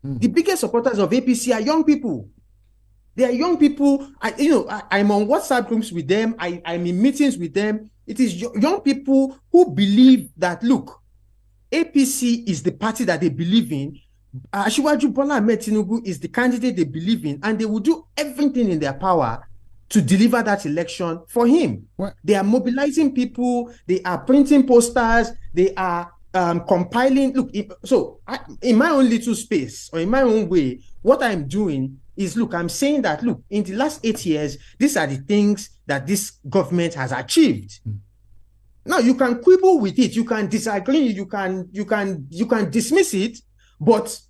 The biggest supporters of APC are young people. They are young people. I'm on WhatsApp groups with them. I'm in meetings with them. It is young people who believe that, look, APC is the party that they believe in. Asiwaju Bola Ahmed Tinubu is the candidate they believe in, and they will do everything in their power to deliver that election for him. What? They are mobilizing people. They are printing posters. They are compiling. Look, in my own little space, or in my own way, what I'm doing is, look, I'm saying that, look, in the last 8 years, these are the things that this government has achieved. Now, you can quibble with it, you can disagree, you can dismiss it, but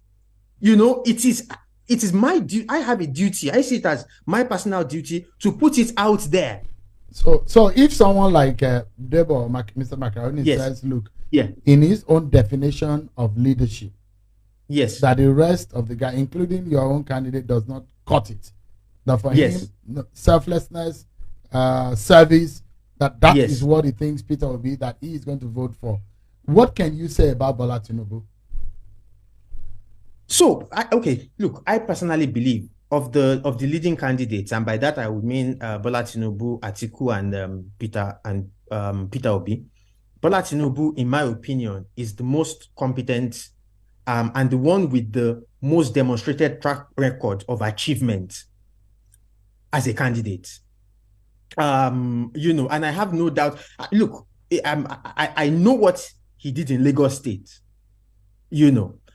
it is my duty. I have a duty. I see it as my personal duty to put it out there. So if someone like Debo or Mr. Macaroni says, look, in his own definition of leadership, that the rest of the guy, including your own candidate, does not cut it. That for him, selflessness, service, that is what he thinks Peter Obi, that he is going to vote for. What can you say about Bola Tinubu? So, look, I personally believe of the leading candidates, and by that I would mean Bola Tinubu, Atiku, and Peter Obi. Bola Tinubu, in my opinion, is the most competent and the one with the most demonstrated track record of achievement as a candidate. And I have no doubt. Look, I know what he did in Lagos State,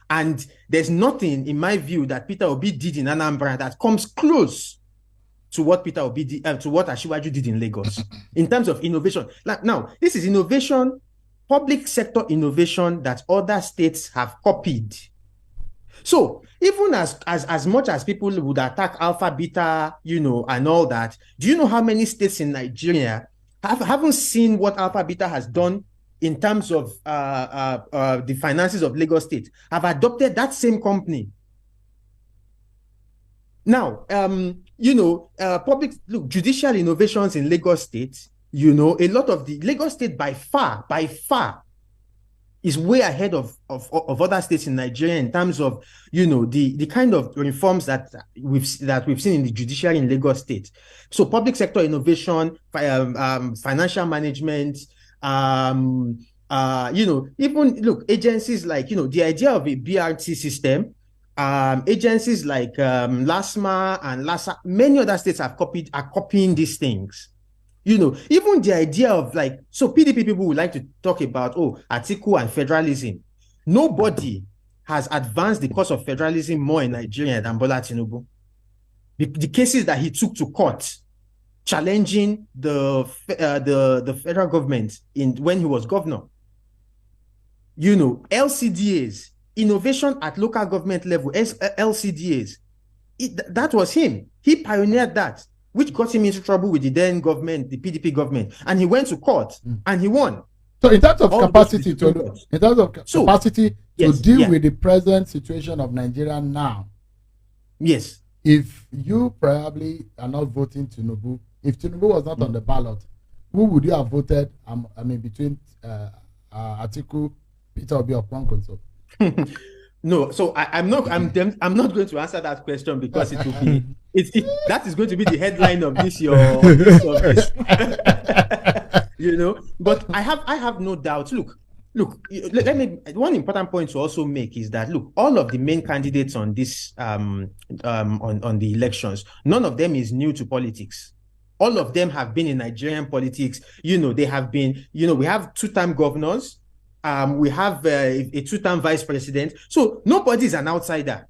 and there's nothing, in my view, that Peter Obi did in Anambra that comes close to what Peter Obi did, to what Asiwaju did in Lagos, in terms of innovation. Now, this is innovation, public sector innovation that other states have copied. So even as much as people would attack Alpha, Beta, and all that, do you know how many states in Nigeria haven't seen what Alpha, Beta has done in terms of the finances of Lagos State, have adopted that same company? Now, judicial innovations in Lagos State, a lot of the Lagos State by far is way ahead of other states in Nigeria in terms of, the kind of reforms that we've seen in the judiciary in Lagos State. So public sector innovation, financial management, even look, agencies like, the idea of a BRT system, agencies like LASMA and LASA, many other states are copying these things. Even the idea of so PDP people would like to talk about, Atiku and federalism. Nobody has advanced the cause of federalism more in Nigeria than Bola Tinubu. The cases that he took to court, challenging the federal government when he was governor. LCDAs, innovation at local government level, LCDAs, that was him. He pioneered that, which got him into trouble with the then government, the PDP government, and he went to court and he won. So in terms of capacity to deal with the present situation of Nigeria now, yes. If you probably are not voting Tinubu, if Tinubu was not on the ballot, who would you have voted? Between Atiku, Peter Obi, or Kwankwaso? No, so I'm not going to answer that question because it will be that is going to be the headline of this But I have no doubt. Look. One important point to also make is that, look, all of the main candidates on this on the elections, none of them is new to politics. All of them have been in Nigerian politics. They have been. We have two-term governors. We have a two-term vice president. So nobody is an outsider.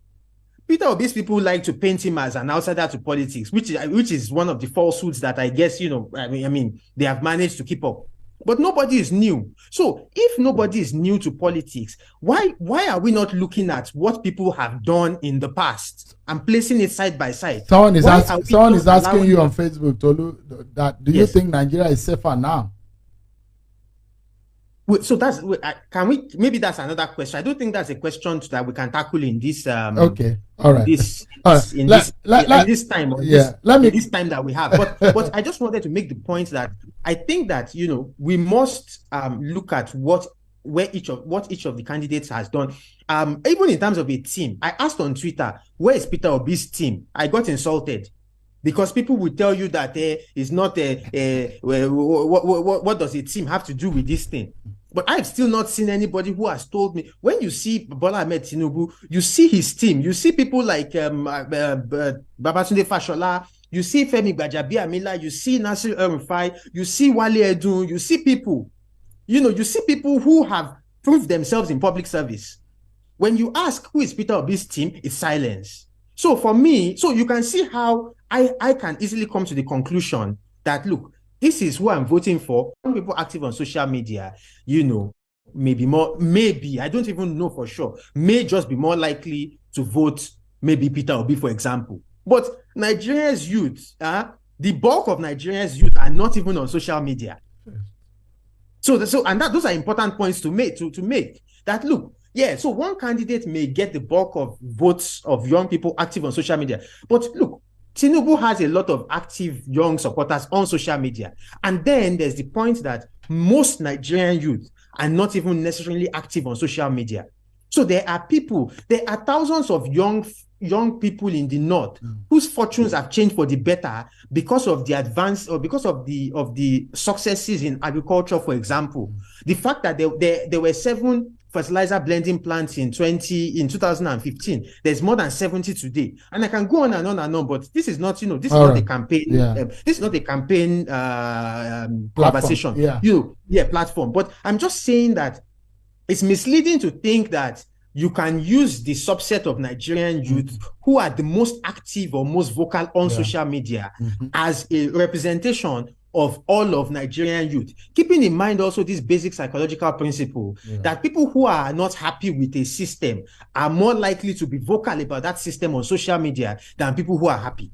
Peter Obi's people like to paint him as an outsider to politics, which is one of the falsehoods that I guess, they have managed to keep up. But nobody is new. So if nobody is new to politics, why are we not looking at what people have done in the past and placing it side by side? Someone is asking you on Facebook, Tolu, that do you think Nigeria is safer now? So maybe that's another question. I don't think that's a question that we can tackle in this. Okay, all right. This time that we have. But I just wanted to make the point that I think that we must look at what what each of the candidates has done. Even in terms of a team, I asked on Twitter, where is Peter Obi's team? I got insulted. Because people will tell you that it's not what does a team have to do with this thing? But I've still not seen anybody who has told me. When you see Bola Ahmed Tinubu, you see his team. You see people like Babatunde Fashola. You see Femi Gbajabiamila. You see Nasir El-Rufai. You see Wale Edun. You see people. You see people who have proved themselves in public service. When you ask who is Peter Obi's team, it's silence. So for me, you can see how I can easily come to the conclusion that, look, this is who I'm voting for. Some people active on social media, maybe, I don't even know for sure, may just be more likely to vote maybe Peter Obi, for example. But Nigeria's youth, the bulk of Nigeria's youth are not even on social media. Those are important points to make, that, look, yeah, so one candidate may get the bulk of votes of young people active on social media. But look, Tinubu has a lot of active young supporters on social media. And then there's the point that most Nigerian youth are not even necessarily active on social media. So there are thousands of young people in the north whose fortunes have changed for the better because of the advance or because of the successes in agriculture, for example. The fact that there were 7 fertilizer blending plants in 2015. There's more than 70 today, and I can go on and on and on. But this is not, this is not a campaign. Yeah. This is not a campaign conversation. Yeah. Platform. But I'm just saying that it's misleading to think that you can use the subset of Nigerian youth who are the most active or most vocal on social media as a representation of all of Nigerian youth, keeping in mind also this basic psychological principle that people who are not happy with a system are more likely to be vocal about that system on social media than people who are happy.